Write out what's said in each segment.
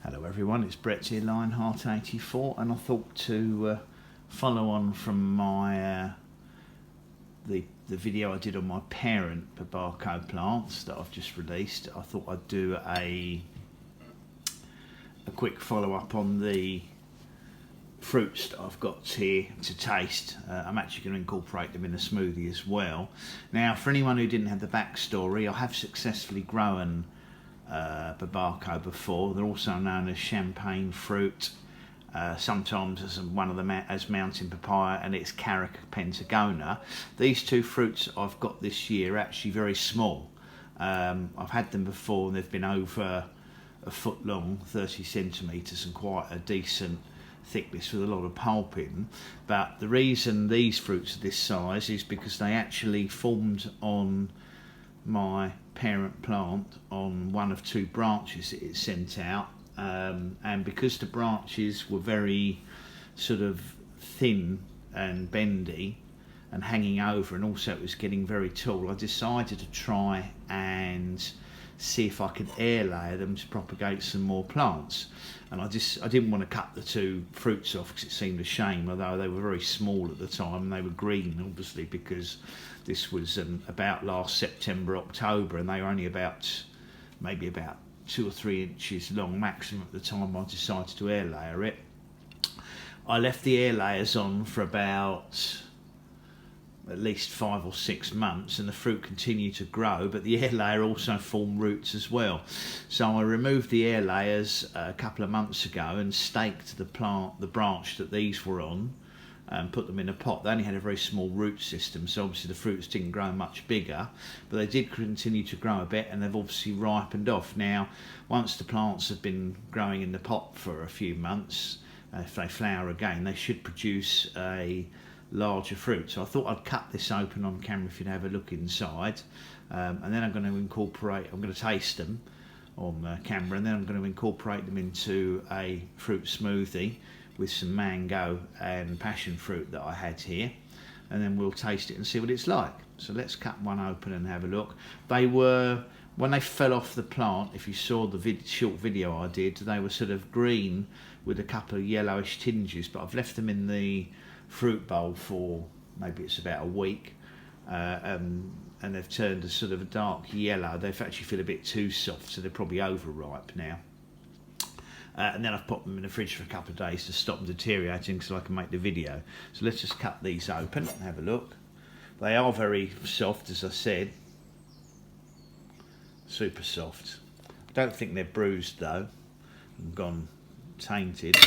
Hello everyone, it's Brett here, Lionheart84, and I thought to follow on from my the video I did on my parent babaco plants that I've just released. I thought I'd do a quick follow up on the fruits that I've got here to taste. I'm actually going to incorporate them in a smoothie as well. Now, for anyone who didn't have the backstory, I have successfully grown babaco before. They're also known as champagne fruit, sometimes as one of them as mountain papaya, and it's Carica pentagona. These two fruits I've got this year are actually very small. I've had them before and they've been over a foot long, 30 centimetres, and quite a decent thickness with a lot of pulp in. But the reason these fruits are this size is because they actually formed on my parent plant on one of two branches that it sent out, and because the branches were very sort of thin and bendy and hanging over, and also it was getting very tall, I decided to try and see if I could air layer them to propagate some more plants. And I didn't want to cut the two fruits off because it seemed a shame, although they were very small at the time, and they were green obviously because this was about last September, October, and they were only maybe about 2 or 3 inches long maximum at the time I decided to air layer it. I left the air layers on for about at least 5 or 6 months, and the fruit continued to grow, but the air layer also formed roots as well. So I removed the air layers a couple of months ago and staked the branch that these were on, and put them in a pot. They only had a very small root system, so obviously the fruits didn't grow much bigger, but they did continue to grow a bit, and they've obviously ripened off. Now, once the plants have been growing in the pot for a few months, if they flower again, they should produce a larger fruit. So I thought I'd cut this open on camera if you'd have a look inside, and then I'm going to taste them on camera, and then I'm going to incorporate them into a fruit smoothie with some mango and passion fruit that I had here, and then we'll taste it and see what it's like. So let's cut one open and have a look. They were, when they fell off the plant, if you saw the short video I did, they were sort of green with a couple of yellowish tinges, but I've left them in the fruit bowl for maybe it's about a week, and they've turned a sort of a dark yellow. They actually feel a bit too soft, so they're probably overripe now. And then I've put them in the fridge for a couple of days to stop them deteriorating so I can make the video. So let's just cut these open and have a look. They are very soft, as I said, super soft. I don't think they're bruised though and gone tainted.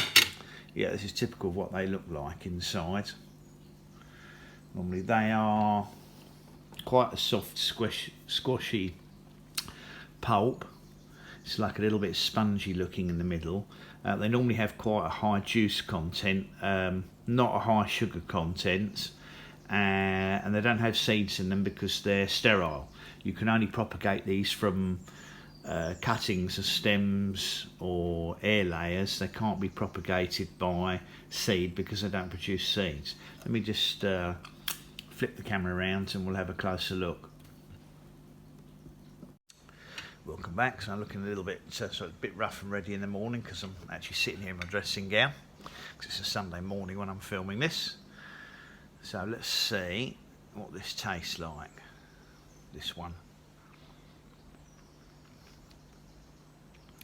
Yeah, this is typical of what they look like inside. Normally they are quite a soft, squashy pulp. It's like a little bit spongy looking in the middle. They normally have quite a high juice content, not a high sugar content, and they don't have seeds in them because they're sterile. You can only propagate these from cuttings of stems or air layers. They can't be propagated by seed because they don't produce seeds. Let me just flip the camera around and we'll have a closer look. Welcome back. So I'm looking a little bit a bit rough and ready in the morning because I'm actually sitting here in my dressing gown because it's a Sunday morning when I'm filming this. So let's see what this tastes like, this one.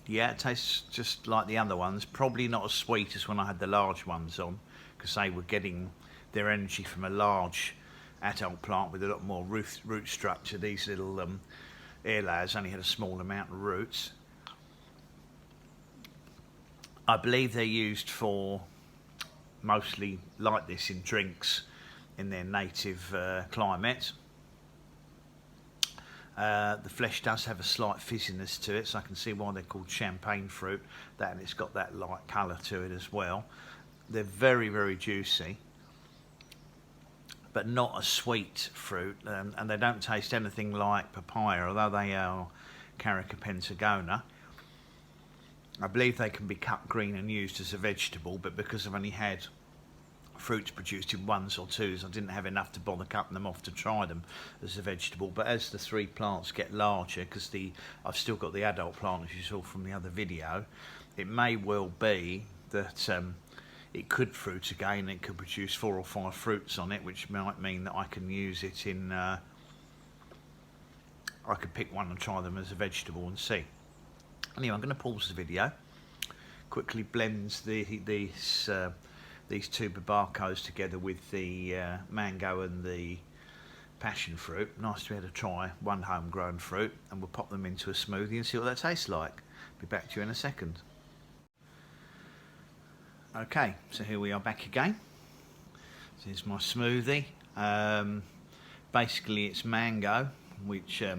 Yeah, it tastes just like the other ones, probably not as sweet as when I had the large ones on because they were getting their energy from a large adult plant with a lot more root structure. These little air layers only had a small amount of roots. I believe they're used for mostly like this in drinks in their native climate. The flesh does have a slight fizziness to it, so I can see why they're called champagne fruit. That, and it's got that light colour to it as well. They're very, very juicy, but not a sweet fruit, and they don't taste anything like papaya, although they are Carica pentagona. I believe they can be cut green and used as a vegetable, but because I've only had fruits produced in ones or twos. I didn't have enough to bother cutting them off to try them as a vegetable, but as the 3 plants get larger, because I've still got the adult plant as you saw from the other video, it may well be that it could fruit again. It could produce 4 or 5 fruits on it, which might mean that I can use it in I could pick one and try them as a vegetable and see. Anyway, I'm going to pause the video, quickly blend these 2 babacos together with the mango and the passion fruit. Nice to be able to try one homegrown fruit, and we'll pop them into a smoothie and see what that tastes like. Be back to you in a second. Okay, so here we are back again. This is my smoothie. Basically it's mango, which is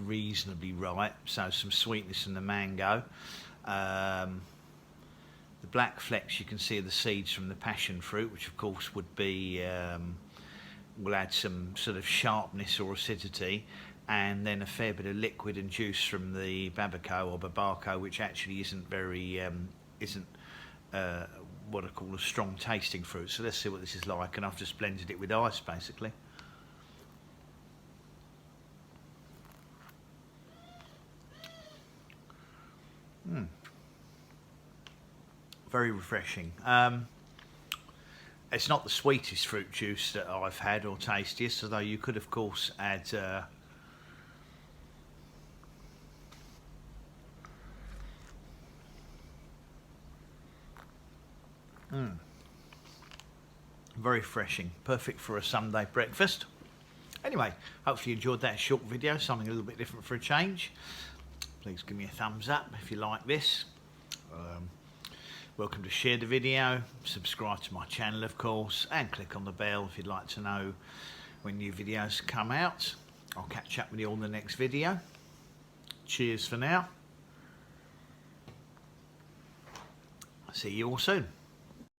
reasonably ripe, so some sweetness in the mango. The black flecks you can see are the seeds from the passion fruit, which of course would be will add some sort of sharpness or acidity, and then a fair bit of liquid and juice from the babaco, which actually isn't very what I call a strong tasting fruit. So let's see what this is like, and I've just blended it with ice basically. Very refreshing. It's not the sweetest fruit juice that I've had or tastiest, although you could of course add very refreshing, perfect for a Sunday breakfast. Anyway, hopefully you enjoyed that short video, something a little bit different for a change. Please give me a thumbs up if you like this. Welcome to share the video, subscribe to my channel of course, and click on the bell if you'd like to know when new videos come out. I'll catch up with you on the next video. Cheers for now. See you all soon.